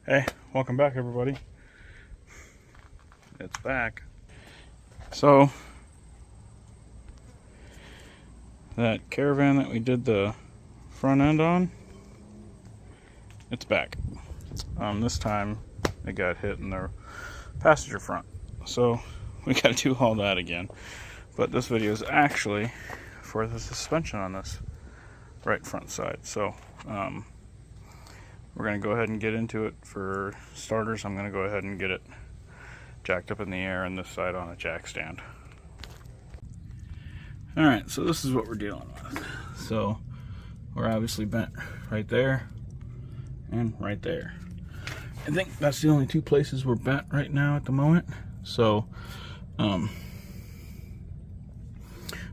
Hey, welcome back everybody. It's back. So, that Caravan that we did the front end on, it's back. This time it got hit in the passenger front. So, we gotta do all that again. But this video is actually for the suspension on this right front side. So, we're going to go ahead and get into it. For starters, I'm going to go ahead and get it jacked up in the air and this side on a jack stand. Alright, so this is what we're dealing with. So we're obviously bent right there and right there. I think that's the only two places we're bent right now at the moment. So we're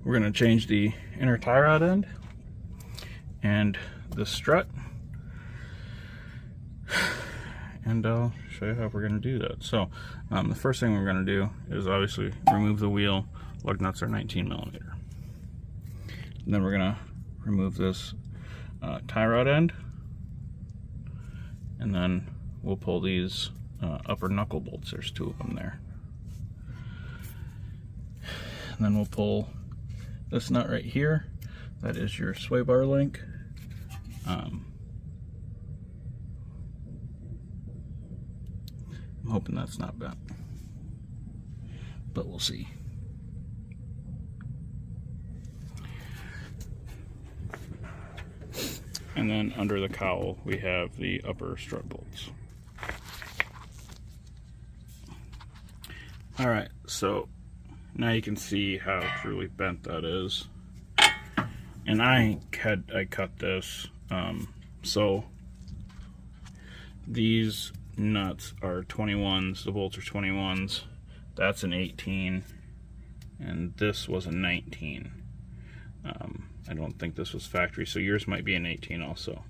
going to change the inner tie rod end and the strut. And I'll show you how we're going to do that. So the first thing we're going to do is obviously remove the wheel. Lug nuts are 19mm. And then we're going to remove this tie rod end. And then we'll pull these upper knuckle bolts. There's two of them there. And then we'll pull this nut right here. That is your sway bar link. I'm hoping that's not bent, but we'll see. And then under the cowl we have the upper strut bolts. Alright, so now you can see how truly bent that is. And I cut this, so these nuts are 21s, the bolts are 21s, that's an 18, and this was a 19. I don't think this was factory, so yours might be an 18 also.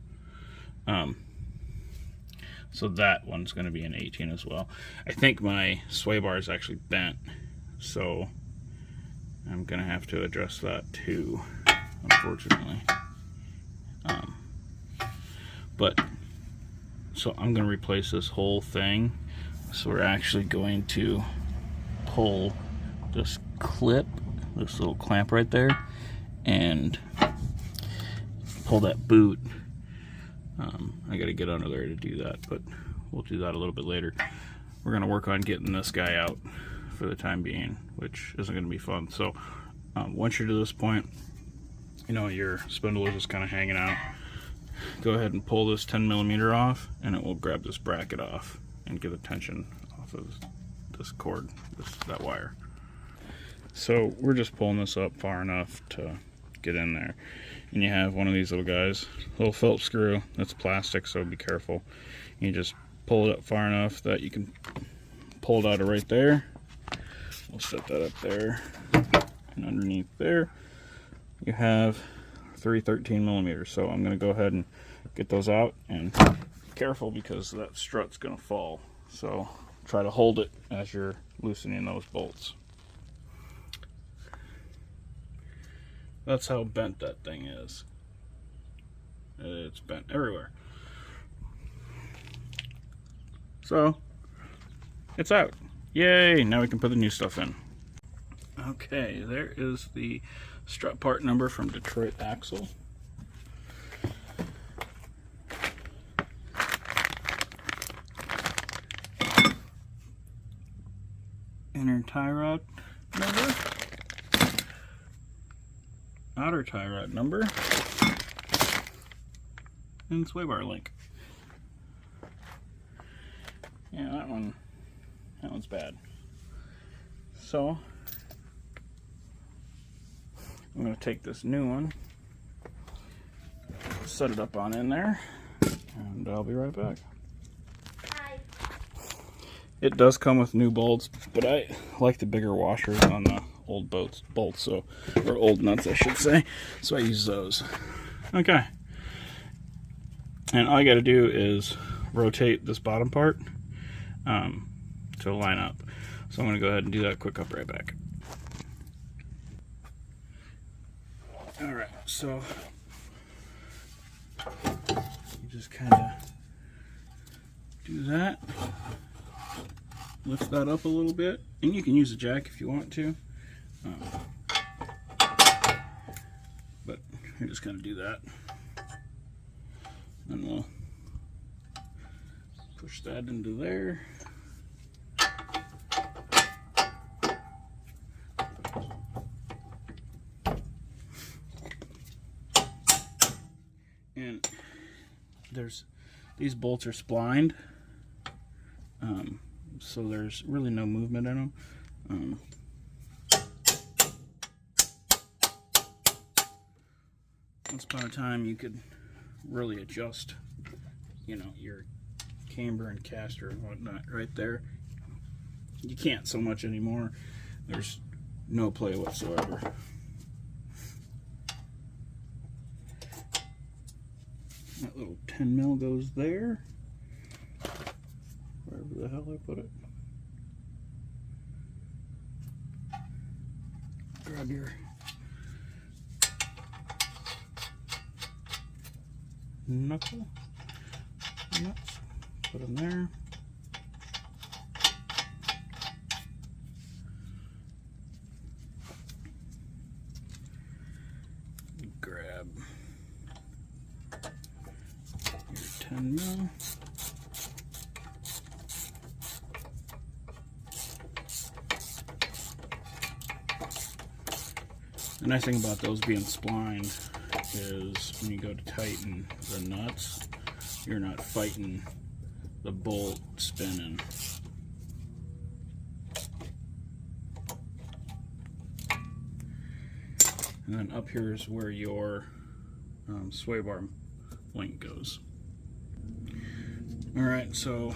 So that one's going to be an 18 as well. I think my sway bar is actually bent, so I'm going to have to address that too, unfortunately. So I'm going to replace this whole thing. So we're actually going to pull this clip, this little clamp right there, and pull that boot. I got to get under there to do that, but we'll do that a little bit later. We're going to work on getting this guy out for the time being, which isn't going to be fun. So once you're to this point, you know your spindle is just kind of hanging out. Go ahead and pull this 10mm off, and it will grab this bracket off and get the tension off of this cord, that wire. So we're just pulling this up far enough to get in there. And you have one of these little guys, little Phillips screw. That's plastic, so be careful. You just pull it up far enough that you can pull it out of right there. We'll set that up there, and underneath there you have 3 13mm. So I'm going to go ahead and get those out, and be careful because that strut's going to fall. So try to hold it as you're loosening those bolts. That's how bent that thing is. It's bent everywhere. So it's out. Yay! Now we can put the new stuff in. Okay, there is the strut part number from Detroit Axle. Inner tie rod number. Outer tie rod number. And sway bar link. Yeah, that one's bad. So I'm going to take this new one, set it up on in there, and I'll be right back. Hi. It does come with new bolts, but I like the bigger washers on the old bolts, so, or old nuts I should say, so I use those. Okay. And all I got to do is rotate this bottom part to line up. So I'm going to go ahead and do that quick. I'll be right back. Alright, so you just kind of do do that. Lift that up a little bit, and you can use a jack if you want to. But you're just going to do that. And we'll push that into there. And these bolts are splined, so there's really no movement in them. Once upon a time, you could really adjust, you know, your camber and caster and whatnot right there. You can't so much anymore. There's no play whatsoever. That little 10 mil goes there, wherever the hell I put it. Grab your knuckle nuts, put them there. Grab your 10 mil. The nice thing about those being splined is when you go to tighten the nuts, you're not fighting the bolt spinning. And then up here is where your sway bar link goes. Alright, so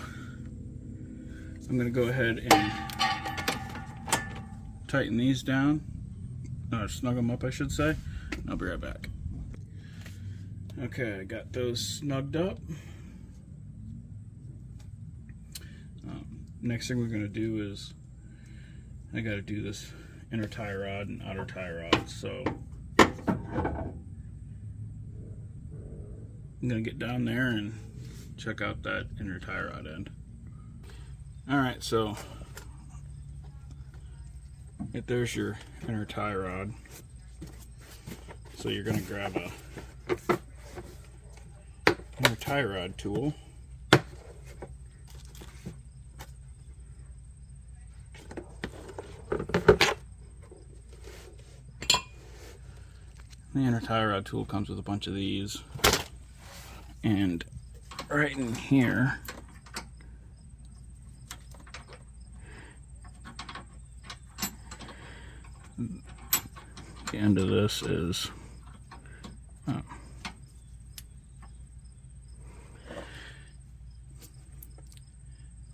I'm going to go ahead and tighten these down, snug them up I should say. I'll be right back. Okay, I got those snugged up. Next thing we're going to do is I got to do this inner tie rod and outer tie rod. So I'm going to get down there and check out that inner tie rod end. Alright, so there's your inner tie rod. So you're going to grab a inner tie rod tool. The inner tie rod tool comes with a bunch of these, and right in here the end of this is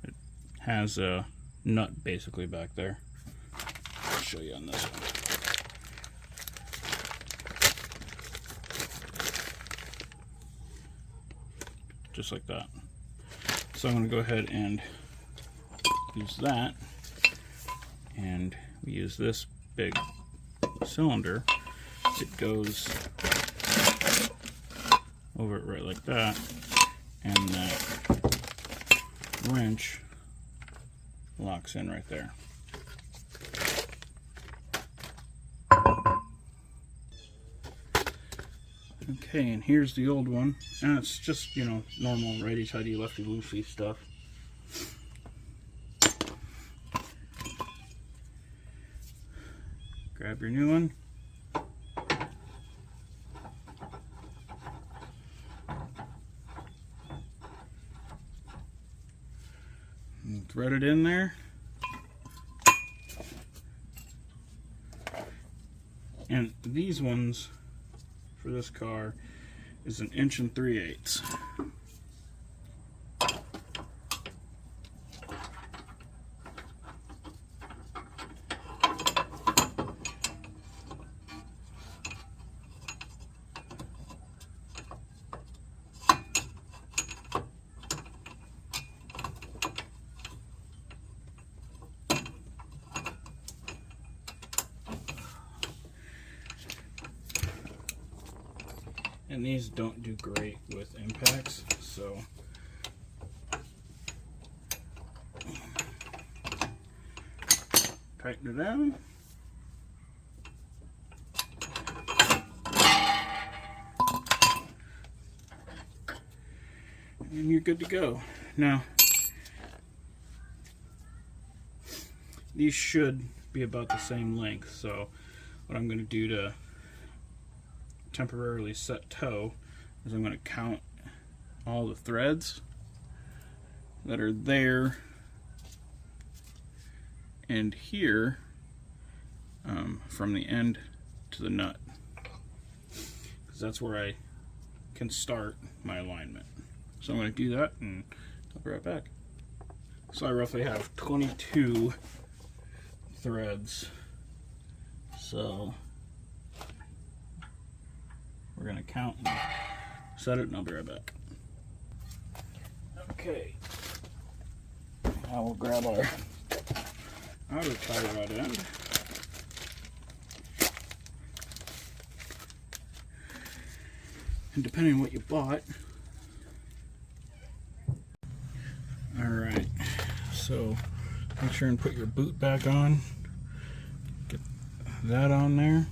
it has a nut basically back there. I'll show you on this one. Just like that. So I'm going to go ahead and use that, and we use this big cylinder. It goes over it right like that, and that wrench locks in right there. Okay, and here's the old one, and it's just, you know, normal righty-tighty, lefty-loosey stuff. Grab your new one. And thread it in there. And these ones for this car is 1 3/8 inches. And these don't do great with impacts, so Tighten it down. And you're good to go. Now, these should be about the same length, so what I'm going to do to temporarily set toe is I'm going to count all the threads that are there and here from the end to the nut, because that's where I can start my alignment. So I'm going to do that and I'll be right back. So I roughly have 22 threads. So we're going to count and set it and I'll be right back. Okay. Now we'll grab our outer tie rod end. And depending on what you bought. Alright, so make sure and put your boot back on. Get that on there.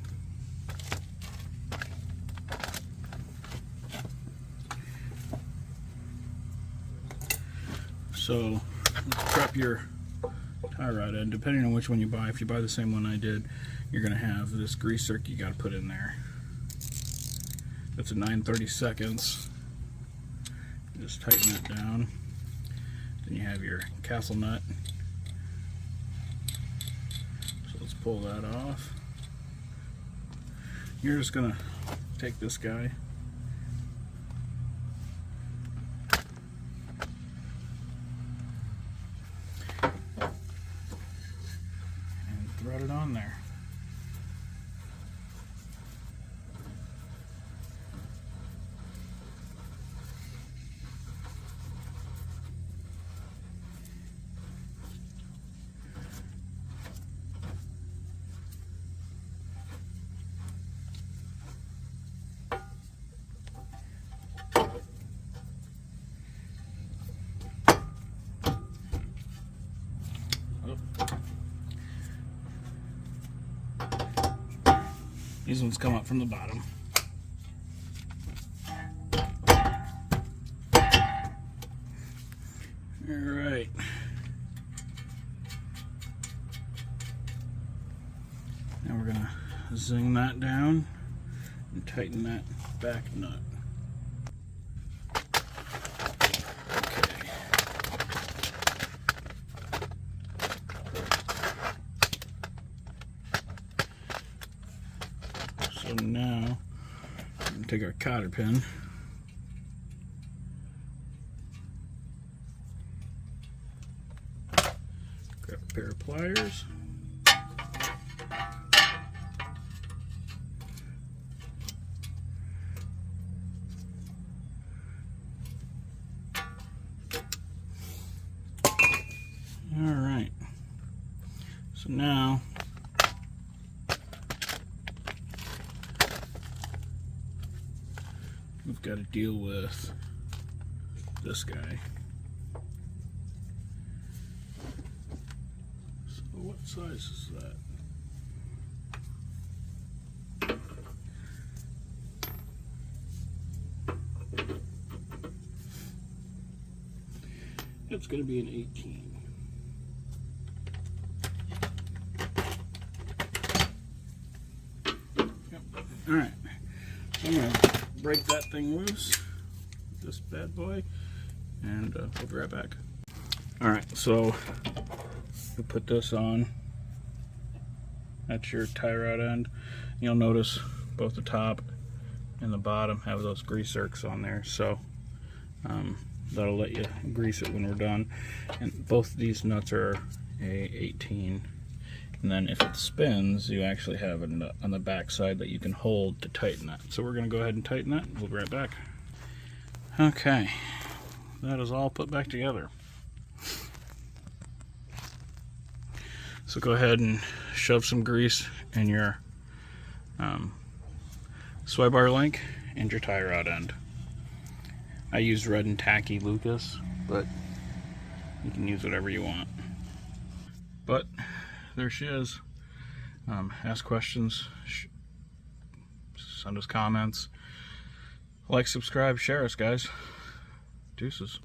So prep your tie rod end. Depending on which one you buy, if you buy the same one I did, you're going to have this grease zerk you got to put in there. That's a 9/32. Just tighten that down. Then you have your castle nut. So let's pull that off. You're just going to take this guy. And thread it on there. These ones come up from the bottom. Alright. Now we're going to zing that down and tighten that back nut. So now, I'm going to take our cotter pin, grab a pair of pliers, alright, so now we've got to deal with this guy. So what size is that? It's going to be an 18. Yep. Alright. So I'm going to break that thing loose, this bad boy, and we'll be right back. Alright, so you put this on. That's your tie rod end. You'll notice both the top and the bottom have those grease zerks on there, so that'll let you grease it when we're done. And both these nuts are a 18. And then if it spins, you actually have a nut on the back side that you can hold to tighten that. So we're going to go ahead and tighten that. We'll be right back. Okay, that is all put back together. So go ahead and shove some grease in your sway bar link and your tie rod end. I use red and tacky Lucas, but you can use whatever you want. But there she is. Ask questions, send us comments, like, subscribe, share us, guys. Deuces.